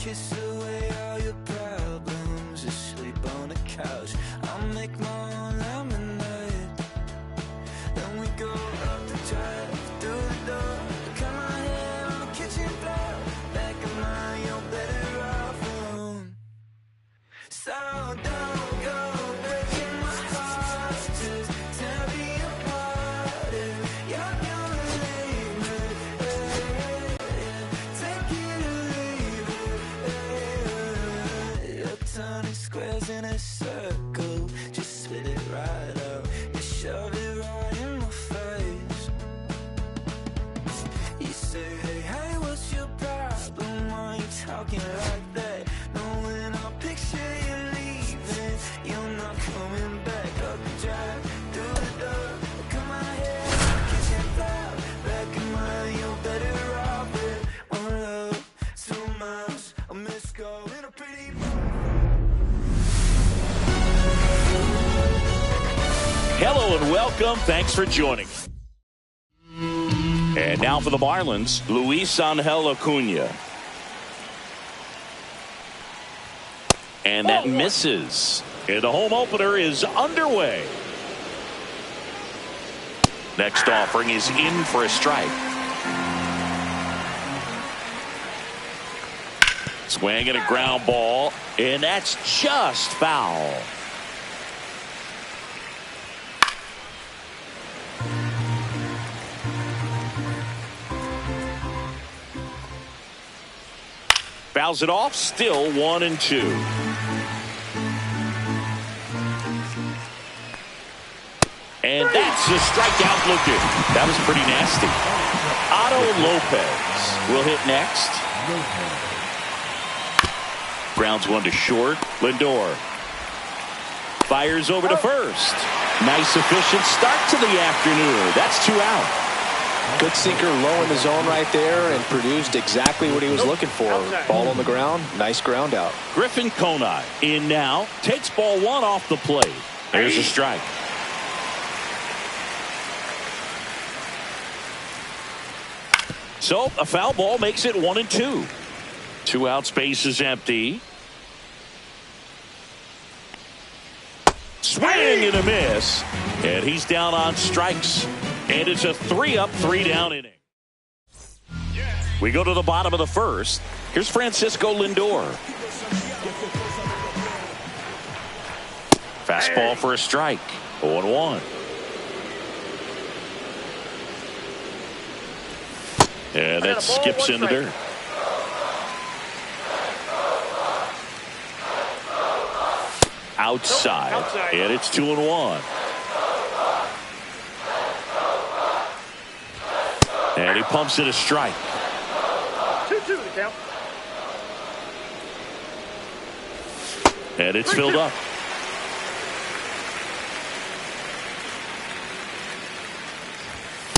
kiss away all your problems, asleep on the couch. I'll make my own lemonade. Then we go up the drive, through the door, cut my hair on the kitchen floor. Back of mine, you're better off alone. So don't go breaking my heart, just tear me apart. If you're gonna leave me, take it or leave it. You're turning squares in a circle, just spit it right out. You shove it right in my face. You say, hey, hey, what's your problem? Why you talking like that? Knowing I'll picture you leaving, you're not coming back. Up the drive, through the door, cut my hair, kitchen floor. Back in mine, you're better off with one love, 2 miles, a missed call, and a pretty boy. Hello and welcome. Thanks for joining. And now for the Marlins, Luis Angel Acuna. And that misses. And the home opener is underway. Next offering is in for a strike. Swing and a ground ball, and that's just foul. Fouls it off, still 1-2. And that's a strikeout looking. That was pretty nasty. Otto Lopez will hit next. Grounds one to short. Lindor fires over to first. Nice efficient start to the afternoon. That's 2 out. Good sinker low in the zone right there and produced exactly what he was looking for. Ball on the ground. Nice ground out. Griffin Conine in now. Takes ball 1 off the plate. There's a strike. So a foul ball makes it 1-2. 2 out, space is empty. Swing and a miss. And he's down on strikes. And it's a 3-up, 3-down inning. We go to the bottom of the first. Here's Francisco Lindor. Fastball for a strike. 0-1. And that skips in the dirt. Outside. And it's 2-1. And he pumps it a strike. 2-2 the count. And it's filled up.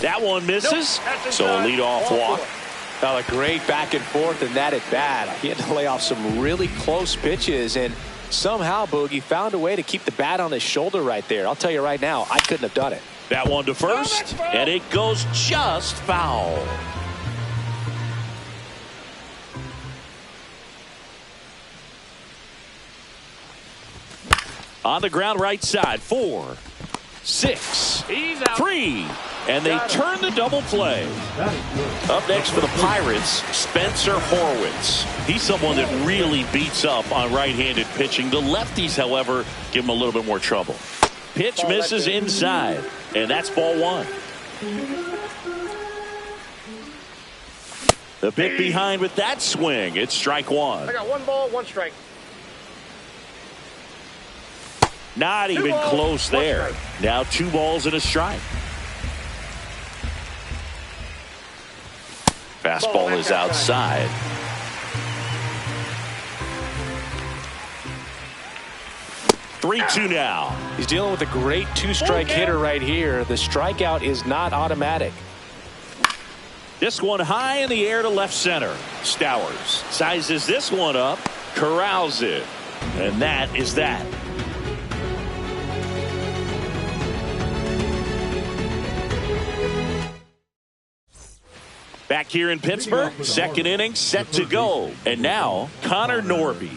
That one misses. So a leadoff walk. Now a great back and forth in that at bat. He had to lay off some really close pitches, and somehow Boogie found a way to keep the bat on his shoulder right there. I'll tell you right now, I couldn't have done it. That one to first, and it goes just foul. On the ground right side, 4, 6, 3, and they turn the double play. Up next for the Pirates, Spencer Horwitz. He's someone that really beats up on right-handed pitching. The lefties, however, give him a little bit more trouble. Pitch misses inside, and that's ball 1. The bit behind with that swing. It's strike 1. I got 1 ball, 1 strike. Not even close there. Now 2 balls and a strike. Fastball is outside. Three-2 now. He's dealing with a great 2-strike hitter right here. The strikeout is not automatic. This one high in the air to left center. Stowers sizes this one up, corrals it, and that is that. Back here in Pittsburgh, second inning set to go. And now, Connor Norby.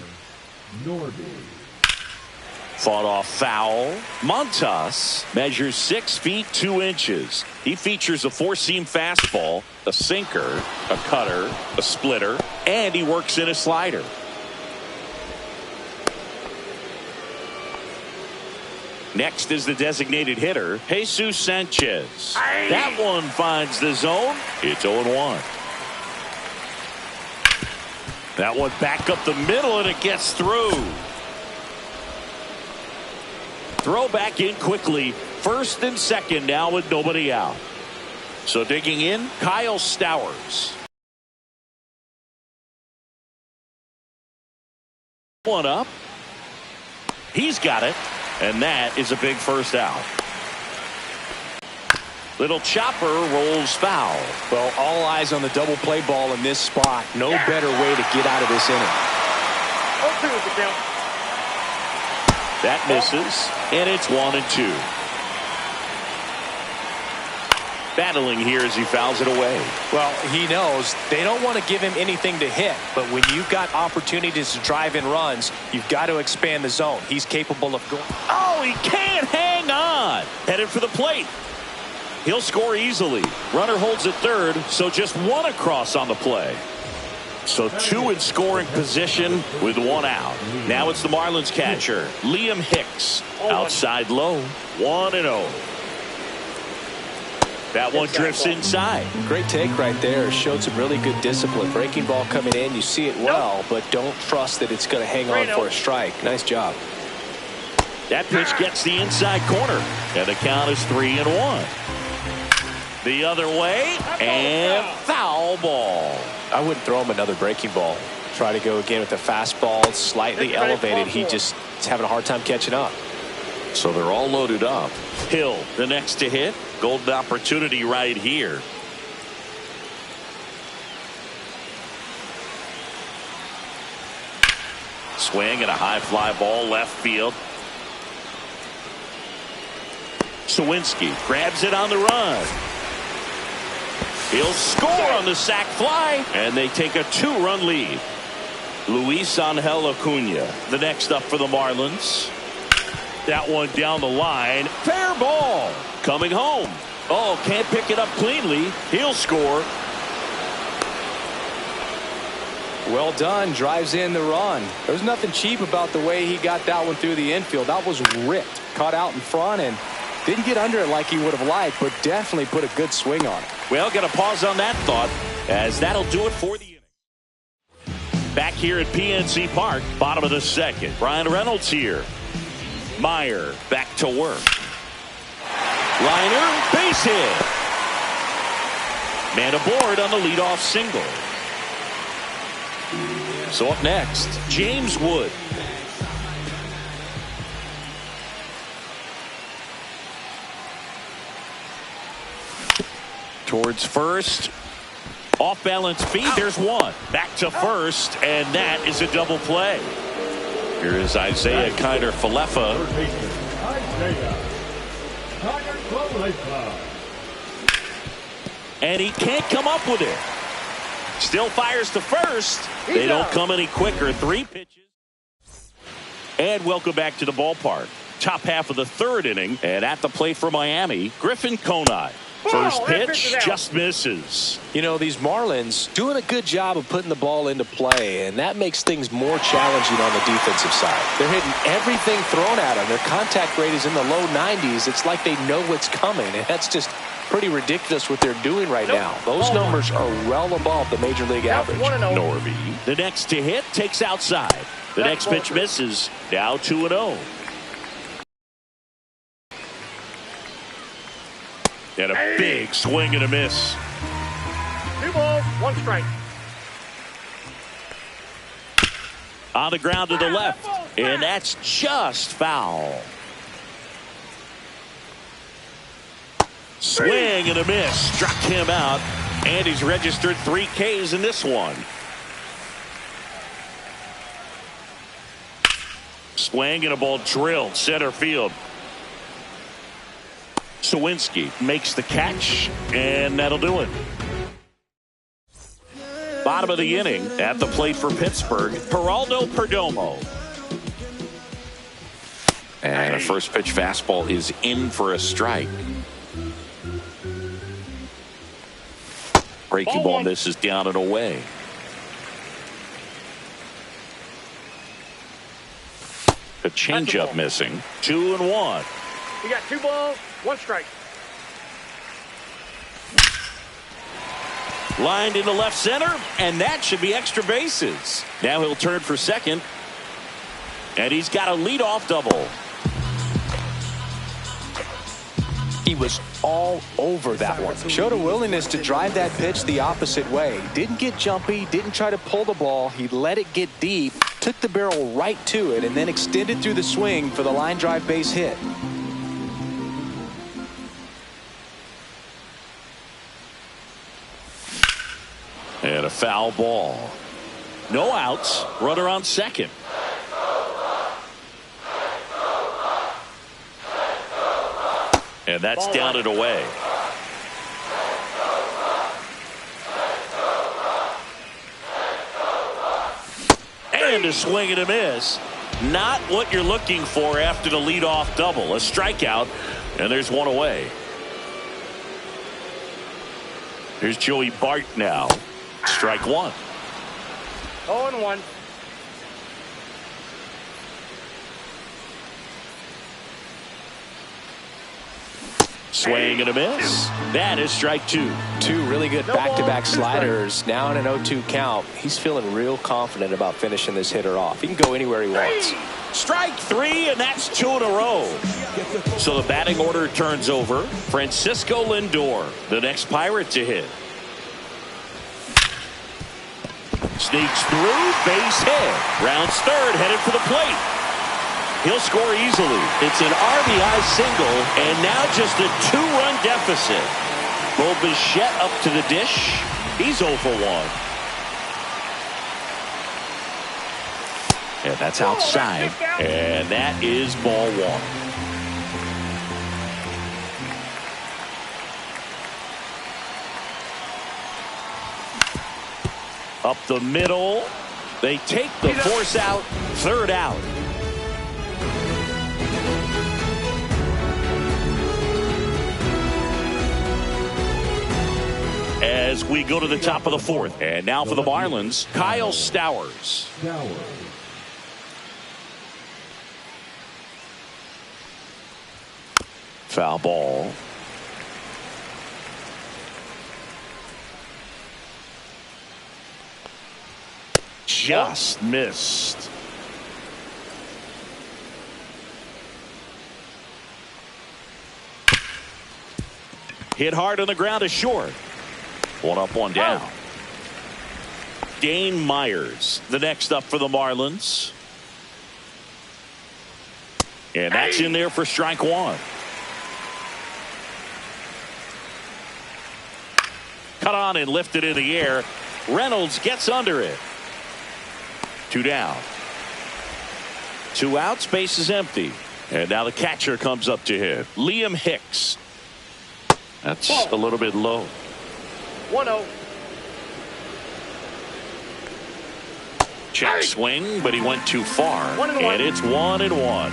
Fought off foul. Montas measures 6 feet 2 inches. He features a four-seam fastball, a sinker, a cutter, a splitter, and he works in a slider. Next is the designated hitter, Jesus Sanchez. That one finds the zone. It's 0-1. That one back up the middle, and it gets through. Throw back in quickly. First and second now with nobody out. So digging in, Kyle Stowers. One up. He's got it. And that is a big first out. Little chopper rolls foul. Well, all eyes on the double play ball in this spot. No better way to get out of this inning. 0-2 is the count. That misses, and it's 1-2. Battling here as he fouls it away. Well, he knows they don't want to give him anything to hit, but when you've got opportunities to drive in runs, you've got to expand the zone. He's capable of going. Oh, he can't hang on. Headed for the plate. He'll score easily. Runner holds at third, so just one across on the play. So 2 in scoring position with 1 out. Now it's the Marlins catcher, Liam Hicks. Outside low, 1-0. That one drifts inside. Great take right there. Showed some really good discipline. Breaking ball coming in, you see it well, but don't trust that it's going to hang on for a strike. Nice job. That pitch gets the inside corner, and the count is 3-1. The other way, and foul ball. I wouldn't throw him another breaking ball. Try to go again with the fastball, slightly elevated. He's having a hard time catching up. So they're all loaded up. Hill, the next to hit. Golden opportunity right here. Swing and a high fly ball left field. Sawinski grabs it on the run. He'll score on the sac fly, and they take a 2-run lead. Luis Angel Acuna, the next up for the Marlins. That one down the line. Fair ball. Coming home. Oh, can't pick it up cleanly. He'll score. Well done. Drives in the run. There's nothing cheap about the way he got that one through the infield. That was ripped. Caught out in front and didn't get under it like he would have liked, but definitely put a good swing on it. Well, got to pause on that thought, as that'll do it for the inning. Back here at PNC Park, bottom of the second. Brian Reynolds here. Meyer back to work. Liner, base hit. Man aboard on the leadoff single. So up next, James Wood. Towards first. Off balance feed. There's one. Back to first, and that is a double play. Here is Isaiah Kiner-Falefa. And he can't come up with it. Still fires to first. They don't come any quicker. 3 pitches. And welcome back to the ballpark. Top half of the third inning. And at the plate for Miami, Griffin Conine. First pitch just misses. You know, these Marlins doing a good job of putting the ball into play, and that makes things more challenging on the defensive side. They're hitting everything thrown at them. Their contact rate is in the low 90s. It's like they know what's coming, and that's just pretty ridiculous what they're doing right now. Those numbers are well above the major league average. Norby, the next to hit, takes outside. The next pitch misses. Now 2-0. And a big swing and a miss. 2 balls, 1 strike. On the ground to the left. And that's just foul. Swing and a miss. Struck him out. And he's registered 3 Ks in this one. Swing and a ball drilled center field. Sawinski makes the catch, and that'll do it. Bottom of the inning, at the plate for Pittsburgh, Geraldo Perdomo. And a first pitch fastball is in for a strike. Breaking ball misses down and away. The changeup missing. 2-1. You got 2 balls, 1 strike. Lined into left center, and that should be extra bases. Now he'll turn for second, and he's got a leadoff double. He was all over that one. Showed a willingness to drive that pitch the opposite way. Didn't get jumpy, didn't try to pull the ball. He let it get deep, took the barrel right to it, and then extended through the swing for the line drive base hit. And a foul ball. No outs. Runner on second. And that's down and away. And a swing and a miss. Not what you're looking for after the leadoff double. A strikeout, and there's one away. Here's Joey Bart now. Strike one. 0-1. Swing and a miss. That is strike two. 2 really good back-to-back sliders. Now in an 0-2 count. He's feeling real confident about finishing this hitter off. He can go anywhere he wants. Strike 3, and that's 2 in a row. So the batting order turns over. Francisco Lindor, the next Pirate to hit. Sneaks through, base hit. Rounds third, headed for the plate. He'll score easily. It's an RBI single, and now just a 2-run deficit. Bo Bichette up to the dish. He's 0 for 1. And that's outside, and that is ball 1. Up the middle. They take the force out. Third out. As we go to the top of the 4th. And now for the Marlins, Kyle Stowers. Foul ball. Just missed. Hit hard on the ground to short. 1 up, 1 down. Dane Myers, the next up for the Marlins. And that's in there for strike 1. Cut on and lifted in the air. Reynolds gets under it. 2 down. 2 outs, base is empty. And now the catcher comes up to hit. Liam Hicks. That's a little bit low. 1-0. Check swing, but he went too far. 1-1. And it's 1-1.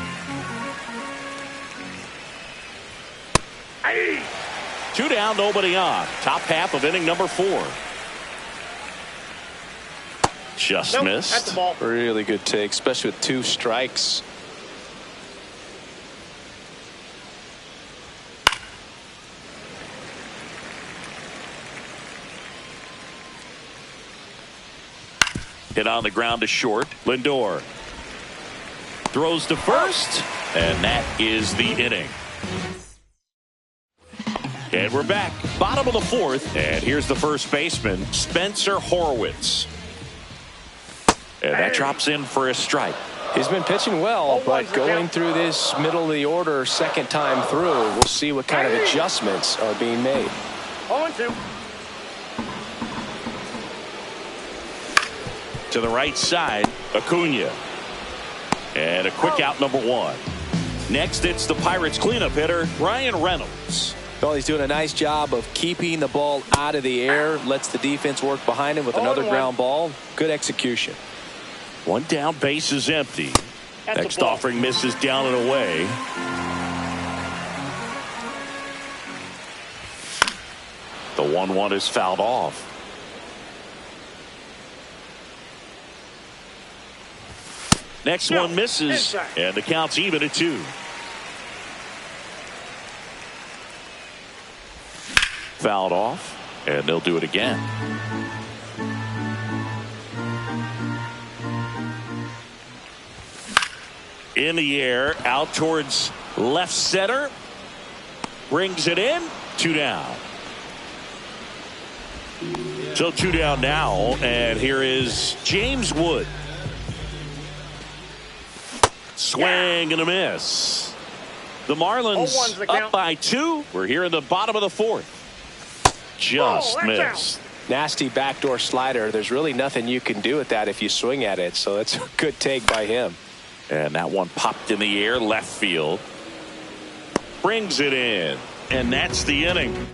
2 down, nobody on. Top half of inning number 4. Just missed. That's the ball. Really good take, especially with 2 strikes. Hit on the ground to short. Lindor throws to first, and that is the inning. And we're back. Bottom of the 4th, and here's the first baseman, Spencer Horwitz. And that drops in for a strike. He's been pitching well, but going through this middle of the order second time through, we'll see what kind of adjustments are being made. 0-2. To the right side, Acuna. And a quick out number 1. Next, it's the Pirates cleanup hitter, Ryan Reynolds. Well, he's doing a nice job of keeping the ball out of the air. Lets the defense work behind him with another ground ball. Good execution. One down, base is empty. Next offering misses down and away. The 1-1 is fouled off. Next one misses, and the count's even at 2. Fouled off, and they'll do it again. In the air, out towards left center. Brings it in. 2 down. So 2 down now, and here is James Wood. Swing and a miss. The Marlins up by 2. We're here in the bottom of the 4th. Just missed. Nasty backdoor slider. There's really nothing you can do with that if you swing at it, so that's a good take by him. And that one popped in the air, left field. Brings it in, and that's the inning.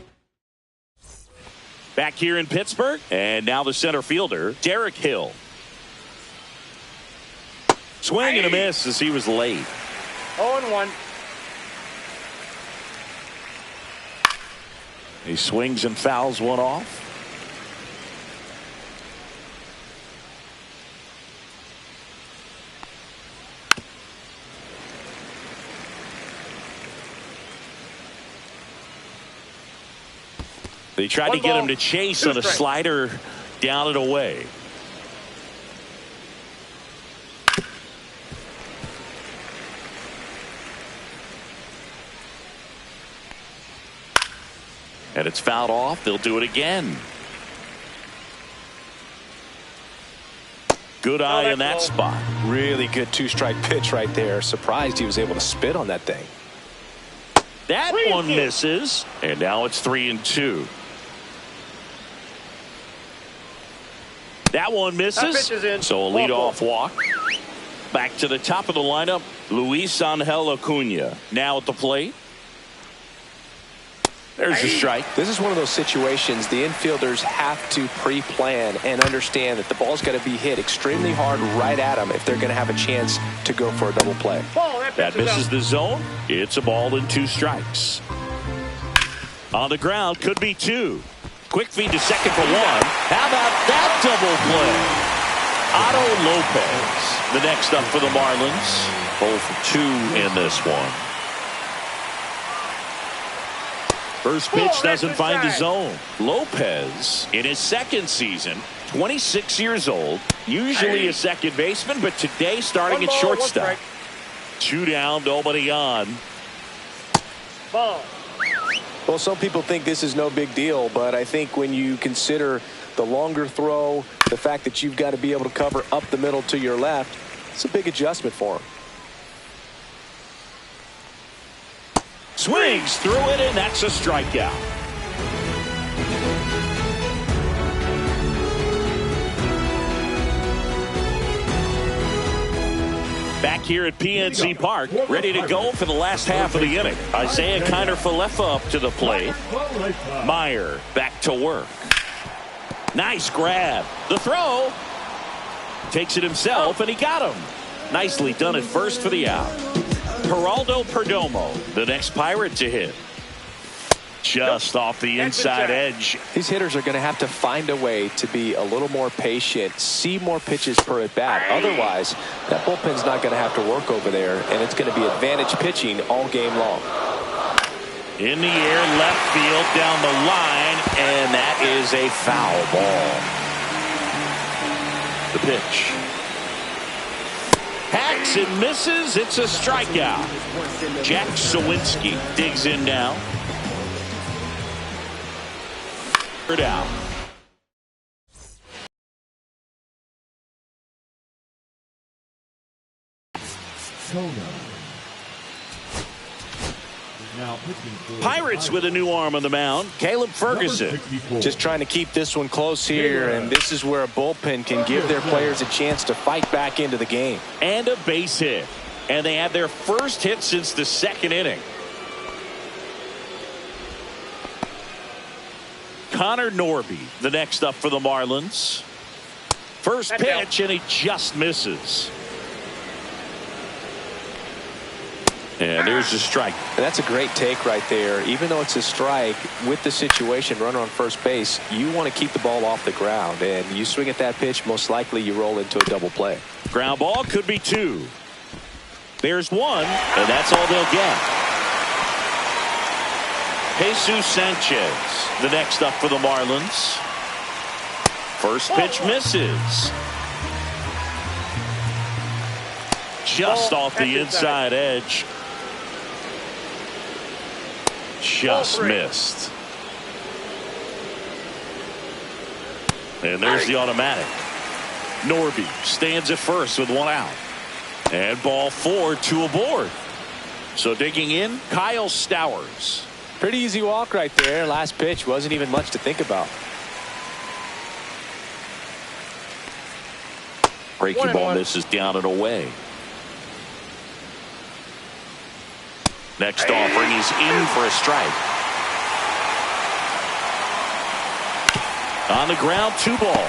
Back here in Pittsburgh, and now the center fielder, Derek Hill. Swing and a miss as he was late. 0-1. He swings and fouls one off. They tried to get him to chase on a slider down and away. And it's fouled off. They'll do it again. Good eye in that spot. Really good 2-strike pitch right there. Surprised he was able to spit on that thing. That one misses. And now it's 3-2. That one misses. So a leadoff walk. Back to the top of the lineup, Luis Angel Acuna. Now at the plate. There's a strike. This is one of those situations the infielders have to pre-plan and understand that the ball's got to be hit extremely hard right at them if they're going to have a chance to go for a double play. That misses the zone. It's a ball and 2 strikes. On the ground, could be 2. Quick feed to second for 1. How about that double play? Otto Lopez, the next up for the Marlins. 0 for 2 in this one. First pitch doesn't find the zone. Lopez, in his second season, 26 years old, usually a second baseman, but today starting at shortstop. 2 down, nobody on. Ball. Well, some people think this is no big deal, but I think when you consider the longer throw, the fact that you've got to be able to cover up the middle to your left, it's a big adjustment for him. Swings through it, and that's a strikeout. Back here at PNC Park, ready to go for the last half of the inning. Isaiah Kiner-Falefa up to the plate. Meyer back to work. Nice grab. The throw. Takes it himself, and he got him. Nicely done at first for the out. Geraldo Perdomo, the next Pirate to hit. Just off the inside edge. These hitters are going to have to find a way to be a little more patient, see more pitches per at bat. Otherwise, that bullpen's not going to have to work over there, and it's going to be advantage pitching all game long. In the air, left field, down the line, and that is a foul ball. The pitch. Hacks and misses. It's a strikeout. Jack Sawinski digs in now. Third out. Pirates with a new arm on the mound, Caleb Ferguson. Just trying to keep this one close here, and this is where a bullpen can give their players a chance to fight back into the game. And a base hit. And they had their first hit since the second inning. Connor Norby, the next up for the Marlins. First pitch, and he just misses. And there's a strike. And that's a great take right there. Even though it's a strike, with the situation, runner on first base, you want to keep the ball off the ground. And you swing at that pitch, most likely you roll into a double play. Ground ball could be 2. There's 1, and that's all they'll get. Jesus Sanchez, the next up for the Marlins. First pitch misses. Just off the inside edge. Just missed. And there's the automatic. Norby stands at first with 1 out. And ball 4, 2 aboard. So digging in, Kyle Stowers. Pretty easy walk right there. Last pitch wasn't even much to think about. Breaking ball misses down and away. Next offering, he's in for a strike. On the ground, 2 ball.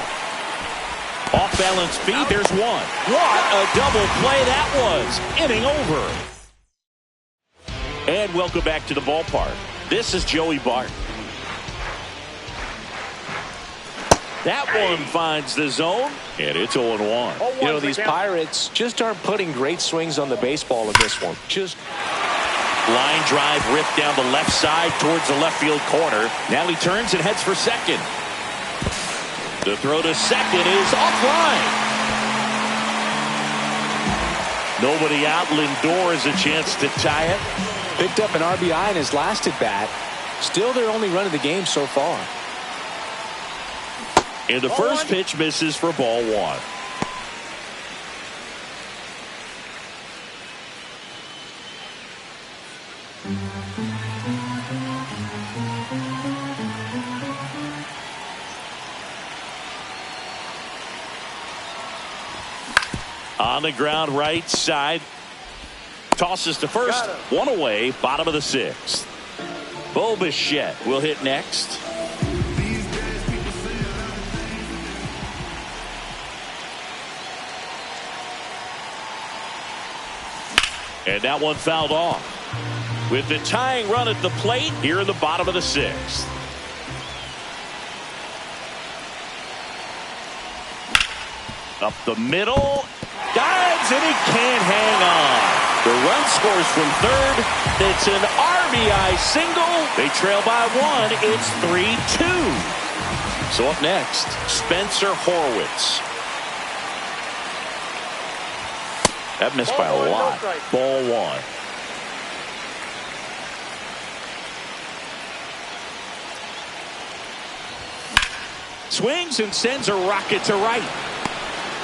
Off balance feed, there's 1. What a double play that was. Inning over. And welcome back to the ballpark. This is Joey Bart. That one finds the zone, and it's 0-1. You know, these Pirates just aren't putting great swings on the baseball in this one. Just line drive ripped down the left side towards the left field corner. Now he turns and heads for second. The throw to second is offline. Nobody out. Lindor has a chance to tie it. Picked up an RBI in his last at bat. Still their only run of the game so far. And the first pitch misses for ball 1. On the ground right side. Tosses to first. 1 away. Bottom of the 6th. Bo Bichette will hit next. And that one fouled off. With the tying run at the plate here in the bottom of the 6th. Up the middle. Dives, and he can't hang on. The run scores from third. It's an RBI single. They trail by 1. It's 3-2. So up next, Spencer Horwitz. That missed by a lot. Ball 1. Swings and sends a rocket to right.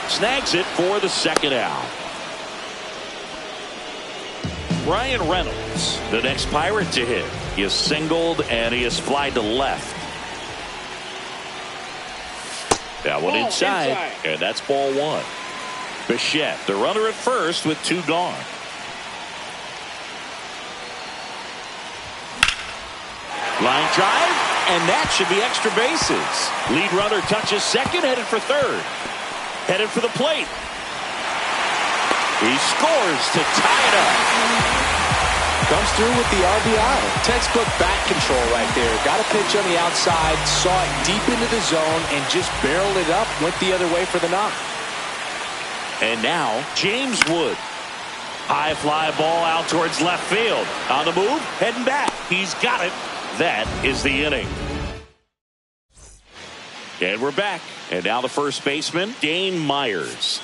Snags it for the second out. Ryan Reynolds, the next Pirate to hit. He is singled and he is flied to left. That one inside, and that's ball 1. Bichette, the runner at first with 2 gone. Line drive, and that should be extra bases. Lead runner touches second, headed for third. Headed for the plate. He scores to tie it up. Comes through with the RBI. Textbook bat control right there. Got a pitch on the outside, saw it deep into the zone, and just barreled it up, went the other way for the knock. And now, James Wood. High fly ball out towards left field. On the move, heading back. He's got it. That is the inning. And we're back. And now the first baseman, Dane Myers.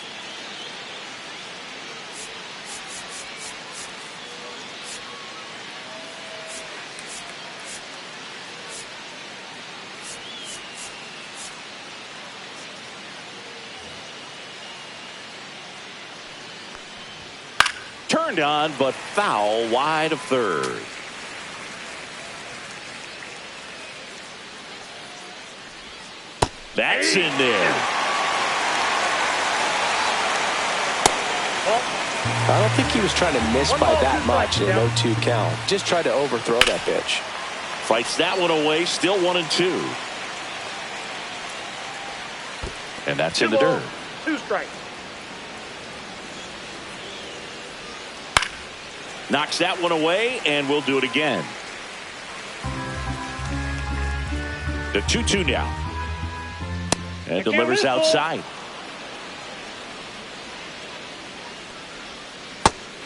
Turned on, but foul wide of third. That's in there. I don't think he was trying to miss by that much in an 0-2 count. Just tried to overthrow that pitch. Fights that one away, still 1-2. And that's in the dirt. 2 strikes. Knocks that one away, and we'll do it again. The 2-2 now. And delivers outside.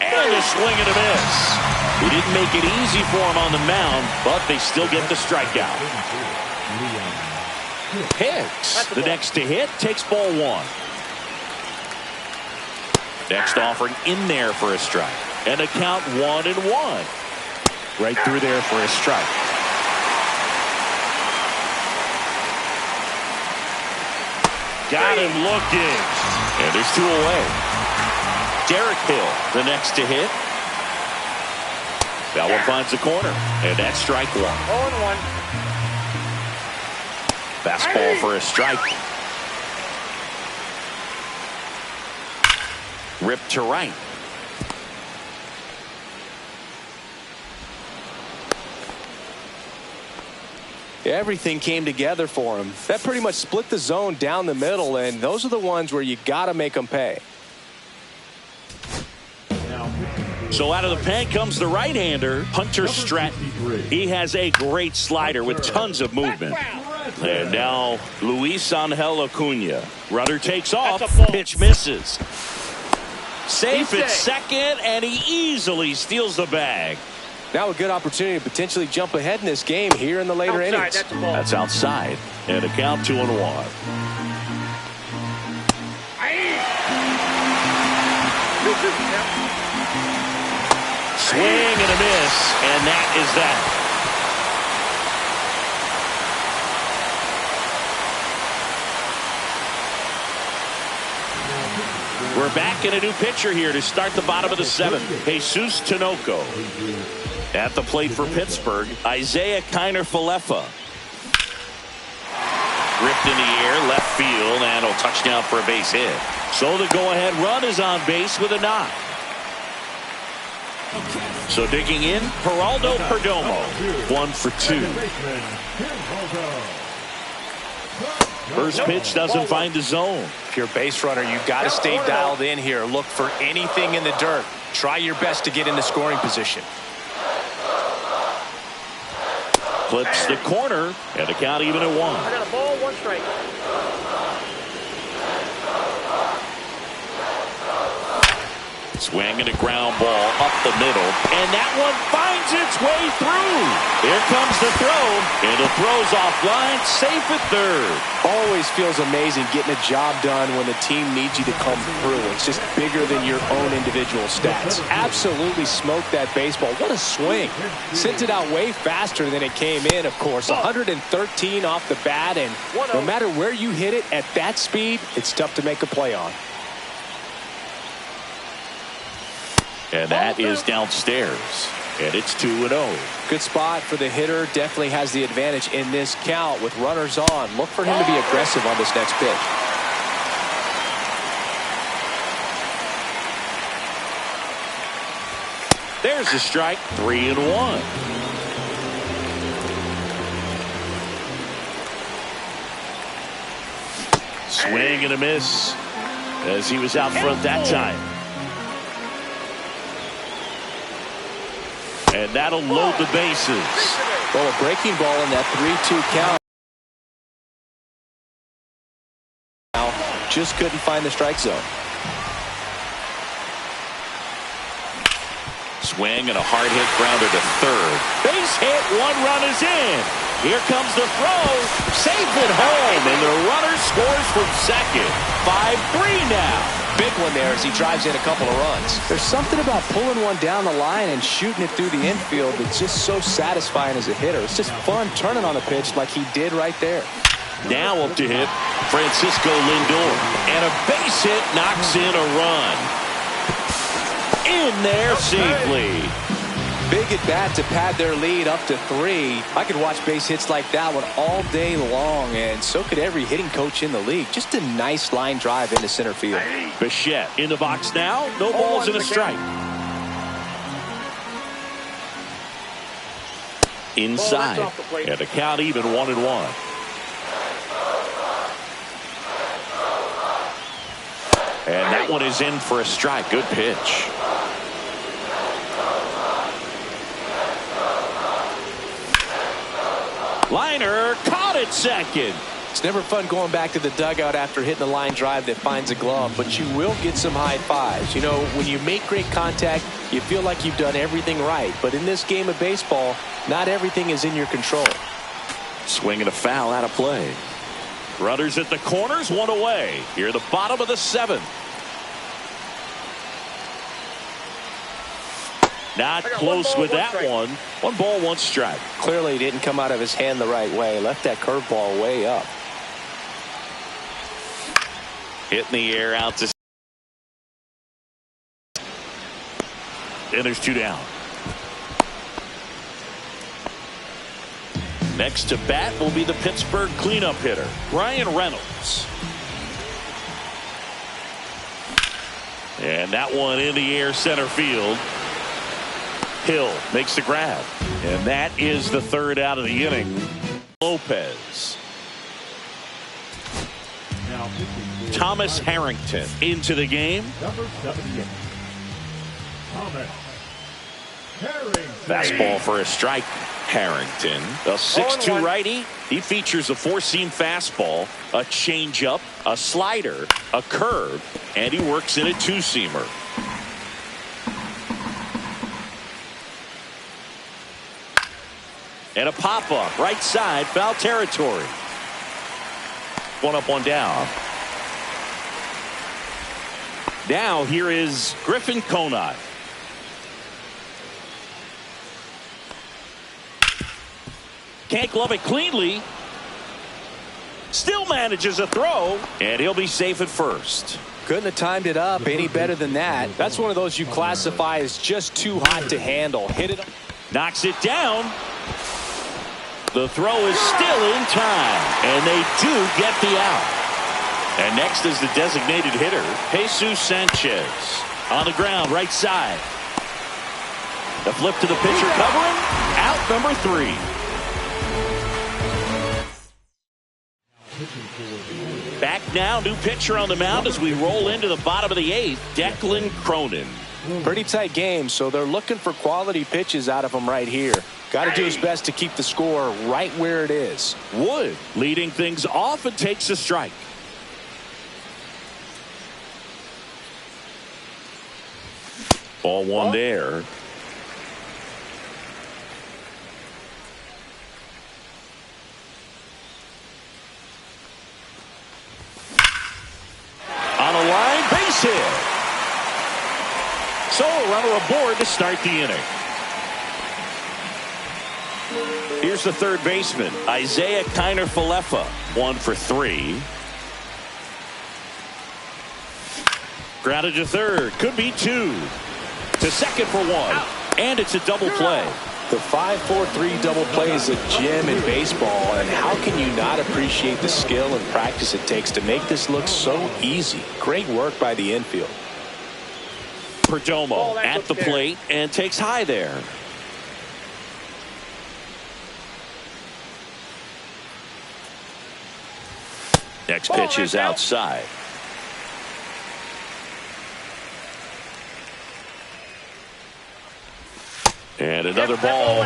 And a swing and a miss. He didn't make it easy for him on the mound, but they still get the strikeout. Hicks, the next to hit, takes ball 1. Next offering in there for a strike. And a count 1-1. Right through there for a strike. Got him looking. And there's 2 away. Derek Hill, the next to hit. That one finds the corner. And that's strike 1. 0-1. Fastball for a strike. Ripped to right. Everything came together for him. That pretty much split the zone down the middle, and those are the ones where you got to make them pay. So out of the pen comes the right-hander, Hunter Stratton. He has a great slider with tons of movement. And now Luis Angel Acuna. Runner takes off. Pitch misses. Safe at second, and he easily steals the bag. Now a good opportunity to potentially jump ahead in this game here in the later innings. That's outside. And a count 2-1. Swing and a miss, and that is that. We're back in a new pitcher here to start the bottom of the 7th. Jesus Tinoco. At the plate for Pittsburgh, Isaiah Kiner-Falefa. Ripped in the air, left field, and a touchdown for a base hit. So the go-ahead run is on base with a knock. So digging in, Geraldo Perdomo. 1 for 2. First pitch doesn't find the zone. If you're a base runner, you got to stay dialed in here. Look for anything in the dirt. Try your best to get into scoring position. Clips the corner, and the count even at 1. I got a ball, 1 strike. Swing and a ground ball up the middle, and that one finds its way through. Here comes the throw, and the throw's offline, safe at 3rd. Always feels amazing getting a job done when the team needs you to come through. It's just bigger than your own individual stats. Absolutely smoked that baseball. What a swing. Sent it out way faster than it came in, of course. 113 off the bat, and no matter where you hit it at that speed, it's tough to make a play on. And that is downstairs. And it's 2-0. Good spot for the hitter. Definitely has the advantage in this count with runners on. Look for him to be aggressive on this next pitch. There's a strike. 3-1. Swing and a miss as he was out front that time. And that'll load the bases. Well, a breaking ball in that 3-2 count. Now, just couldn't find the strike zone. Swing and a hard hit grounder to 3rd. Base hit, 1 run is in. Here comes the throw. Safe at home, and the runner scores from 2nd. 5-3 now. Big one there as he drives in a couple of runs. There's something about pulling one down the line and shooting it through the infield that's just so satisfying as a hitter. It's just fun turning on a pitch like he did right there. Now up to hit Francisco Lindor. And a base hit knocks in a run. In there safely. Big at bat to pad their lead up to 3. I could watch base hits like that one all day long, and so could every hitting coach in the league. Just a nice line drive into center field. Bichette in the box now. No balls and a strike. Inside. And the count even 1-1. And that one is in for a strike. Good pitch. Liner caught at second. It's never fun going back to the dugout after hitting a line drive that finds a glove, but you will get some high fives. You know, when you make great contact, you feel like you've done everything right. But in this game of baseball, not everything is in your control. Swing and a foul out of play. Runners at the corners, one away. Here the bottom of the seventh. Not close with that one. 1 ball, 1 strike. Clearly didn't come out of his hand the right way. Left that curveball way up. Hit in the air out to. And there's 2 down. Next to bat will be the Pittsburgh cleanup hitter, Ryan Reynolds. And that one in the air center field. Hill makes the grab. And that is the 3rd out of the inning. Lopez. Thomas Harrington into the game. Number 78. Thomas Harrington. Fastball for a strike. Harrington, a 6'2" righty. He features a 4-seam fastball, a changeup, a slider, a curve, and he works in a 2-seamer. And a pop-up, right side, foul territory. 1 up, 1 down. Now here is Griffin Conine. Can't glove it cleanly. Still manages a throw, and he'll be safe at first. Couldn't have timed it up any better than that. That's one of those you classify as just too hot to handle. Hit it. Knocks it down. The throw is still in time, and they do get the out. And next is the designated hitter, Jesus Sanchez. On the ground, right side. The flip to the pitcher covering. Out number 3. Back now, new pitcher on the mound as we roll into the bottom of the 8th, Declan Cronin. Pretty tight game, so they're looking for quality pitches out of him right here. Got to do his best to keep the score right where it is. Wood leading things off and takes a strike. Ball 1 there. On a line, base hit. So a runner aboard to start the inning. Here's the 3rd baseman, Isaiah Kiner-Falefa, 1 for 3. Grounded to 3rd, could be 2. To second for 1, and it's a double play. The 5-4-3 double play is a gem in baseball, and how can you not appreciate the skill and practice it takes to make this look so easy? Great work by the infield. Perdomo at the plate and takes high there. Next pitch is outside. And another ball.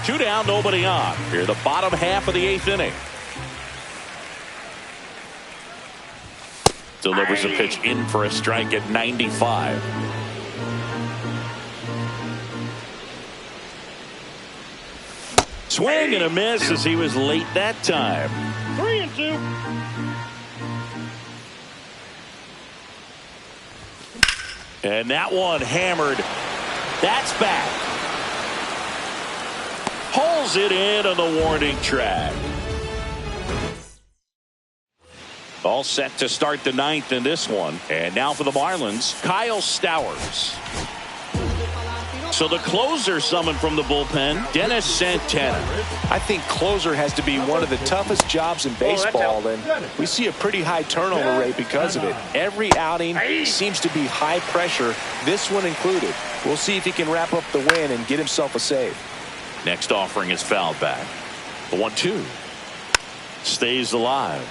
2 down, nobody on. Here the bottom half of the 8th inning. Delivers a pitch in for a strike at 95. Swing and a miss as he was late that time. 3-2. And that one hammered. That's back. Pulls it in on the warning track. All set to start the 9th in this one. And now for the Marlins, Kyle Stowers. So the closer summoned from the bullpen, Dennis Santana. I think closer has to be one of the toughest jobs in baseball, and we see a pretty high turnover rate because of it. Every outing seems to be high pressure, this one included. We'll see if he can wrap up the win and get himself a save. Next offering is fouled back. The 1-2 stays alive.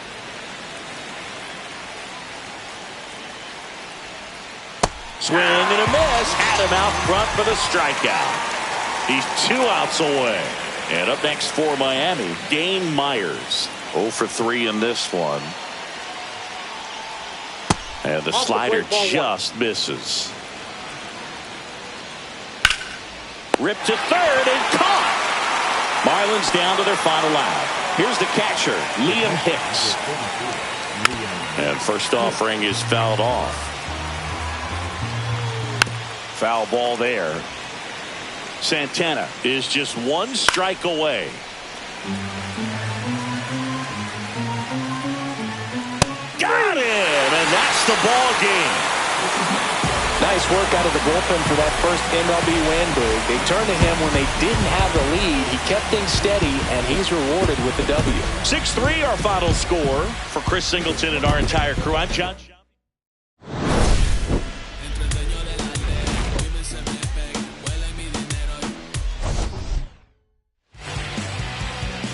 Swing and a miss. Had him out front for the strikeout. He's 2 outs away. And up next for Miami, Dane Myers. 0 for 3 in this one. And the slider just misses. Ripped to third and caught. Marlins down to their final out. Here's the catcher, Liam Hicks. And first offering is fouled off. Foul ball there. Santana is just 1 strike away. Got him, and that's the ball game. Nice work out of the bullpen for that first MLB win, Boog. They turned to him when they didn't have the lead. He kept things steady, and he's rewarded with the W. 6-3 our final score. For Chris Singleton and our entire crew, I'm John.